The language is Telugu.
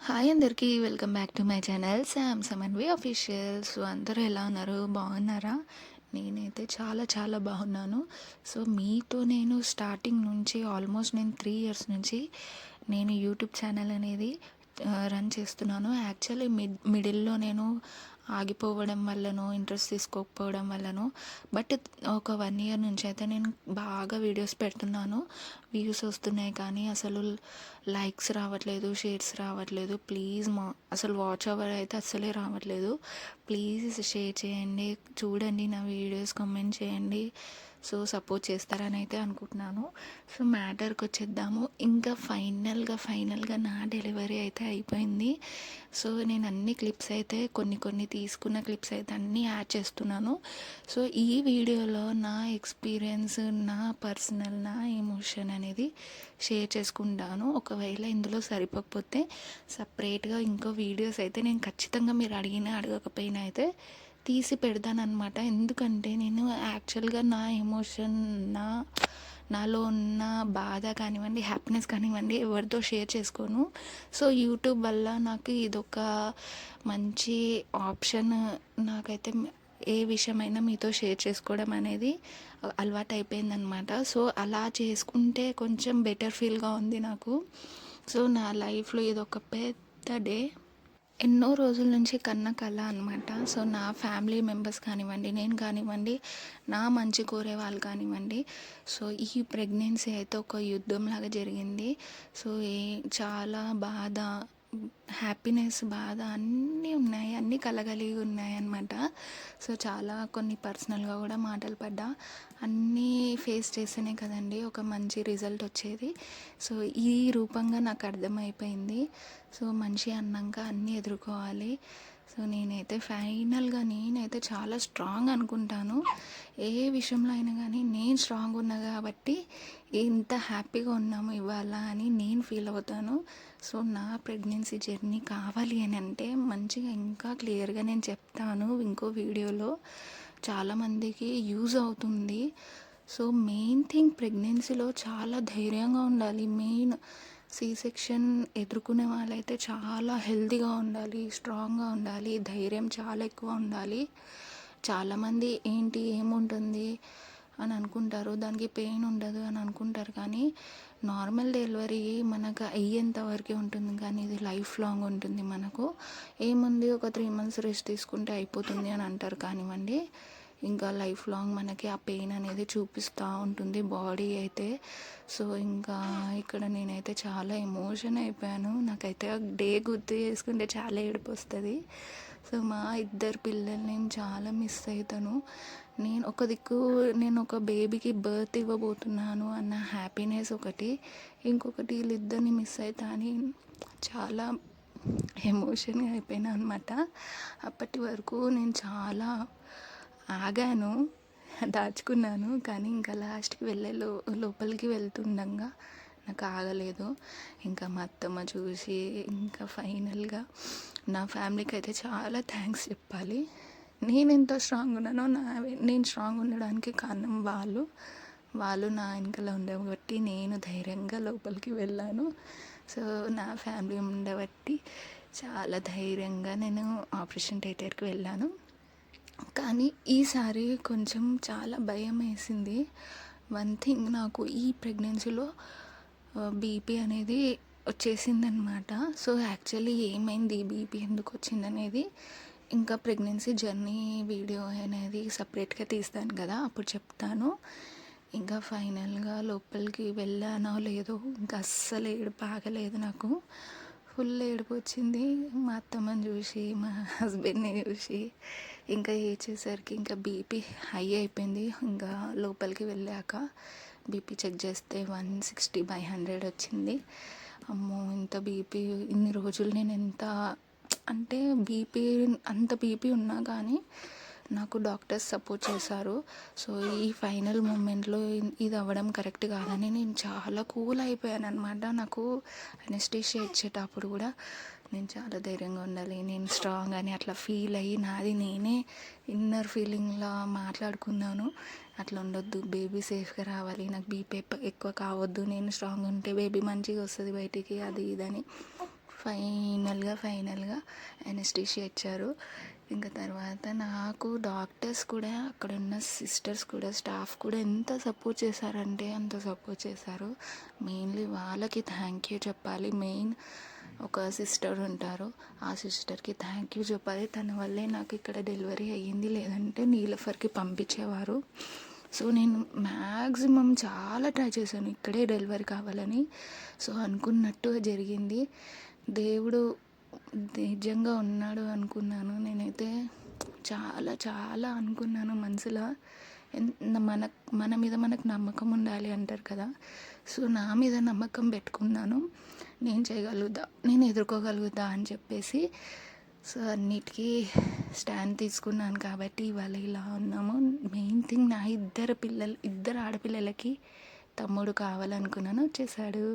హాయ్ అందరికీ welcome back to my channel Samanvi official. So అందరూ ఎలా ఉన్నారు, బాగున్నారా? నేనైతే చాలా చాలా బాగున్నాను. సో మీతో నేను స్టార్టింగ్ నుంచి ఆల్మోస్ట్ నేను 3 ఇయర్స్ నుంచి నేను యూట్యూబ్ ఛానల్ అనేది రన్ చేస్తున్నాను. యాక్చువల్లీ మిడిల్లో నేను ఆగిపోవడం వల్లనో ఇంట్రెస్ట్ తీసుకోకపోవడం వల్లనో, బట్ ఒక 1 ఇయర్ నుంచి అయితే నేను బాగా వీడియోస్ పెడుతున్నాను. వ్యూస్ వస్తున్నాయి కానీ అసలు లైక్స్ రావట్లేదు, షేర్స్ రావట్లేదు. ప్లీజ్ అసలు వాచ్ అవర్ అయితే అస్సలే రావట్లేదు. ప్లీజ్ షేర్ చేయండి, చూడండి నా వీడియోస్, కామెంట్ చేయండి. సో సపోర్ట్ చేస్తారని అయితే అనుకుంటున్నాను. సో మ్యాటర్కి వచ్చేద్దాము. ఇంకా ఫైనల్గా నా డెలివరీ అయితే అయిపోయింది. సో నేను అన్ని క్లిప్స్ అయితే కొన్ని తీసుకున్న క్లిప్స్ అయితే అన్నీ యాడ్ చేస్తున్నాను. సో ఈ వీడియోలో నా ఎక్స్పీరియన్స్, నా పర్సనల్, నా ఎమోషన్ అనేది షేర్ చేసుకుంటాను. ఒకవేళ ఇందులో సరిపోకపోతే సపరేట్గా ఇంకో వీడియోస్ అయితే నేను ఖచ్చితంగా మీరు అడగకపోయినా అయితే తీసి పెడతానమాట. ఎందుకంటే నేను యాక్చువల్గా నా ఎమోషన్, నాలో ఉన్న బాధ కానివ్వండి, హ్యాపీనెస్ కానివ్వండి, ఎవరితో షేర్ చేసుకోను. సో యూట్యూబ్ వల్ల నాకు ఇదొక మంచి ఆప్షన్. నాకైతే ఏ విషయమైనా మీతో షేర్ చేసుకోవడం అనేది అలవాటు అయిపోయిందనమాట. సో అలా చేసుకుంటే కొంచెం బెటర్ ఫీల్గా ఉంది నాకు. సో నా లైఫ్లో ఇదొక పెద్ద డే. ఎన్నో రోజుల నుంచి కన్న కల అనమాట. సో నా ఫ్యామిలీ మెంబర్స్ కానివ్వండి, నేను కానివ్వండి, నా మంచి కోరే వాళ్ళు కానివ్వండి, సో ఈ ప్రెగ్నెన్సీ అయితే ఒక యుద్ధంలాగా జరిగింది. సో చాలా బాధ, హ్యాపీనెస్, బాధ అన్నీ ఉన్నాయి, అన్నీ కలగలిగి ఉన్నాయి అన్నమాట. సో చాలా కొన్ని పర్సనల్గా కూడా మాటలు పడ్డా. అన్నీ ఫేస్ చేస్తేనే కదండి ఒక మంచి రిజల్ట్ వచ్చేది. సో ఈ రూపంగా నాకు అర్థమైపోయింది. సో మనిషి అన్నాక అన్నీ ఎదుర్కోవాలి. సో నేనైతే చాలా స్ట్రాంగ్ అనుకుంటాను. ఏ విషయంలో అయినా కానీ నేను స్ట్రాంగ్ ఉన్నా కాబట్టి ఇంత హ్యాపీగా ఉన్నాము ఇవాళ అని నేను ఫీల్ అవుతాను. సో నా ప్రెగ్నెన్సీ జర్నీ కావాలి అని అంటే మంచిగా ఇంకా క్లియర్గా నేను చెప్తాను ఇంకో వీడియోలో. చాలామందికి యూజ్ అవుతుంది. సో మెయిన్ థింగ్ ప్రెగ్నెన్సీలో చాలా ధైర్యంగా ఉండాలి. మెయిన్ సి సెక్షన్ ఎదుర్కొనే వాళ్ళైతే చాలా హెల్తీగా ఉండాలి, స్ట్రాంగ్గా ఉండాలి, ధైర్యం చాలా ఎక్కువ ఉండాలి. చాలామంది ఏంటి ఏముంటుంది అని అనుకుంటారు, దానికి పెయిన్ ఉండదు అని అనుకుంటారు. కానీ నార్మల్ డెలివరీ మనకు అయ్యేంత వరకే ఉంటుంది, కానీ ఇది లైఫ్ లాంగ్ ఉంటుంది. మనకు ఏముంది, ఒక 3 months రెస్ట్ తీసుకుంటే అయిపోతుంది అని అంటారు. కానివ్వండి, ఇంకా లైఫ్ లాంగ్ మనకి ఆ పెయిన్ అనేది చూపిస్తూ ఉంటుంది బాడీ అయితే. సో ఇంకా ఇక్కడ నేనైతే చాలా ఎమోషన్ అయిపోయాను. నాకైతే ఆ డే గుర్తు చేసుకుంటే చాలా ఏడుపు వస్తుంది. సో మా 2 పిల్లల్ని నేను చాలా మిస్ అవుతాను. నేను ఒక బేబీకి బర్త్ ఇవ్వబోతున్నాను అన్న హ్యాపీనెస్ ఒకటి, ఇంకొకటి వీళ్ళిద్దరిని మిస్ అవుతా అని చాలా ఎమోషన్గా అయిపోయినా అనమాట. అప్పటి వరకు నేను చాలా ఆగాను, దాచుకున్నాను. కానీ ఇంకా లాస్ట్కి లోపలికి వెళ్తుండగా నాకు ఆగలేదు. ఇంకా మా అత్తమ్మ చూసి ఇంకా ఫైనల్గా నా ఫ్యామిలీకి అయితే చాలా థ్యాంక్స్ చెప్పాలి. నేను ఎంత స్ట్రాంగ్ ఉన్నానో నేను స్ట్రాంగ్ ఉండడానికి కారణం వాళ్ళు నా వెనకాల ఉండబట్టి నేను ధైర్యంగా లోపలికి వెళ్ళాను. సో నా ఫ్యామిలీ ఉండబట్టి చాలా ధైర్యంగా నేను ఆపరేషన్ థియేటర్కి వెళ్ళాను. కానీ ఈసారి కొంచెం చాలా భయం వేసింది. వన్ థింగ్, నాకు ఈ ప్రెగ్నెన్సీలో బీపీ అనేది వచ్చేసిందనమాట. సో యాక్చువల్లీ ఏమైంది, బీపీ ఎందుకు వచ్చిందనేది ఇంకా ప్రెగ్నెన్సీ జర్నీ వీడియో అనేది సపరేట్గా తీస్తాను కదా, అప్పుడు చెప్తాను. ఇంకా ఫైనల్గా లోపలికి వెళ్ళానో లేదో ఇంకా అస్సలు ఏడుపు ఆగలేదు. నాకు ఫుల్ ఏడుపు వచ్చింది. మా అత్తమ్మని చూసి, మా హస్బెండ్ని చూసి ఇంకా ఏడ్చేసరికి ఇంకా బీపీ హై అయిపోయింది. ఇంకా లోపలికి వెళ్ళాక బీపీ చెక్ చేస్తే 160/100 వచ్చింది. అమ్మో, ఇంత బీపీ! ఇన్ని రోజులు నేను అంటే అంత బీపీ ఉన్నా కానీ నాకు డాక్టర్స్ సపోర్ట్ చేశారు. సో ఈ ఫైనల్ మూమెంట్లో ఇది అవ్వడం కరెక్ట్ కాదని నేను చాలా కూల్ అయిపోయాను అనమాట. నాకు అనెస్థీషియా ఇచ్చేటప్పుడు కూడా నేను చాలా ధైర్యంగా ఉండాలి, నేను స్ట్రాంగ్ అని అట్లా ఫీల్ అయ్యి నాది నేనే ఇన్నర్ ఫీలింగ్లా మాట్లాడుకున్నాను. అట్లా ఉండొద్దు, బేబీ సేఫ్గా రావాలి, నాకు బీపీ ఎక్కువ కావద్దు, నేను స్ట్రాంగ్ ఉంటే బేబీ మంచిగా వస్తుంది బయటికి, అది ఇదని ఫైనల్గా అనస్థీషియా ఇచ్చారు. ఇంకా తర్వాత నాకు డాక్టర్స్ కూడా, అక్కడున్న సిస్టర్స్ కూడా, స్టాఫ్ కూడా ఎంత సపోర్ట్ చేశారంటే అంత సపోర్ట్ చేశారు. మెయిన్లీ వాళ్ళకి థ్యాంక్ యూ చెప్పాలి. ఒక సిస్టర్ ఉంటారు, ఆ సిస్టర్కి థ్యాంక్ యూ చెప్పాలి. తన వల్లే నాకు ఇక్కడ డెలివరీ అయ్యింది, లేదంటే నీలఫర్కి పంపించేవారు. సో నేను మ్యాక్సిమం చాలా ట్రై చేశాను ఇక్కడే డెలివరీ కావాలని. సో అనుకున్నట్టు జరిగింది. దేవుడు నిజంగా ఉన్నాడు అనుకున్నాను. నేనైతే చాలా చాలా అనుకున్నాను మనసులో. మన మన మీద మనకు నమ్మకం ఉండాలి అంటారు కదా. సో నా మీద నమ్మకం పెట్టుకున్నాను. నేను చేయగలుగుతా, నేను ఎదుర్కోగలుగుతా అని చెప్పేసి. సో అన్నిటికీ స్టాండ్ తీసుకున్నాను కాబట్టి ఇవాళ ఇలా ఉన్నాము. మెయిన్ థింగ్, నా ఇద్దరు ఆడపిల్లలకి తమ్ముడు కావాలనుకున్నాను, వచ్చేసాడు.